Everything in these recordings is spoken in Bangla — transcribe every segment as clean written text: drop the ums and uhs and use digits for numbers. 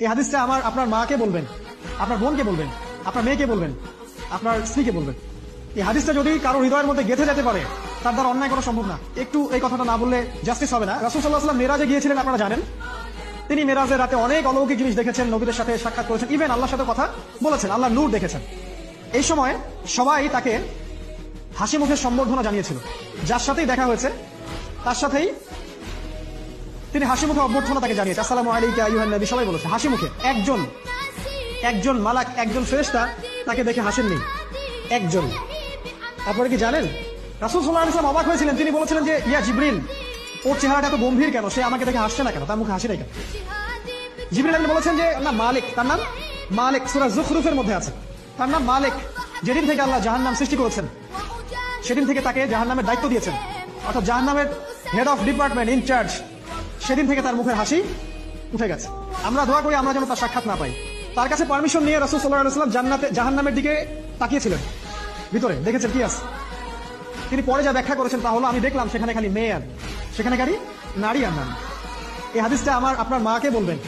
এই হাদিসটা আপনার মাকে বলবেন, আপনার বোনকে বলবেন, আপনার মেয়েকে বলবেন, আপনার স্ত্রীকে বলবেন। এই হাদিসটা যদি কারো হৃদয়ের মধ্যে গেঁথে যেতে পারে, তার দ্বারা অন্যায় করা সম্ভব না। একটু এই কথাটা না বললে জাস্টিস হবে না। রাসূল সাল্লাল্লাহু আলাইহি ওয়াসাল্লাম মেরাজে গিয়েছিলেন, আপনারা জানেন। তিনি মেরাজের রাতে অনেক অলৌকিক জিনিস দেখেছেন, নবীদের সাথে সাক্ষাৎ করেছেন, ইভেন আল্লাহর সাথে কথা বলেছেন, আল্লাহর নূর দেখেছেন। এই সময় সবাই তাকে হাসি মুখের সম্বর্ধনা জানিয়েছিল। যার সাথেই দেখা হয়েছে তার সাথেই তিনি হাসি মুখে অভ্যর্থনা তাকে জানিয়েছে, আসসালামু আলাইকা আইয়ুহান নবী, সবাই বলেছে হাসি মুখে। একজন মালাক, একজন ফেরেশতা তাকে দেখে হাসেননি, একজন। তারপরে কি জানেন, রাসূল সাল্লাল্লাহু আলাইহি ওয়াসাল্লাম অবাক হয়েছিলেন। তিনি বলেছিলেন যে ইয়া জিবরিল, ওর চেহারাটা এত গম্ভীর কেন, সে আমাকে দেখে হাসছে না কেন, তার মুখে হাসি নাই কেন? জিবরিল আমিন বলেছেন যে না, মালিক, তার নাম মালিক, সূরা যুখরুফের মধ্যে আছে, তার নাম মালিক। যেদিন থেকে আল্লাহ জাহান্নাম সৃষ্টি করেছেন, সেদিন থেকে তাকে জাহান্নামের দায়িত্ব দিয়েছেন, অর্থাৎ জাহান্নামের হেড অফ ডিপার্টমেন্ট, ইনচার্জ। সেদিন থেকে তার মুখের হাসি উঠে গেছে। আমরা দোয়া করি আমরা যেন তার সাক্ষাৎ না পাই। তার কাছে পারমিশন নিয়ে রাসূল সাল্লাল্লাহু আলাইহি ওয়াসাল্লাম জাহান্নামের দিকে তাকিয়েছিলেন, ভিতরে দেখেছেন কি আছে। তিনি পরে যা ব্যাখ্যা করেছেন তা হলো, আমি দেখলাম সেখানে খালি মেয়ে আর সেখানে খালি নারী আর নারী। এই হাদিসটা আপনার মাকে বলবেন,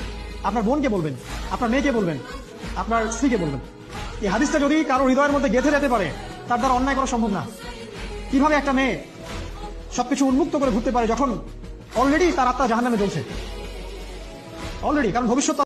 আপনার বোনকে বলবেন, আপনার মেয়েকে বলবেন, আপনার স্ত্রীকে বলবেন। এই হাদিসটা যদি কারো হৃদয়ের মধ্যে গেঁথে যেতে পারে, তার দ্বারা অন্যায় করা সম্ভব না। কিভাবে একটা মেয়ে সবকিছু উন্মুক্ত করে ঘুরতে পারে যখন অলরেডি তার আত্মা জাহান্নামে জ্বলছে, অলরেডি, কারণ ভবিষ্যৎ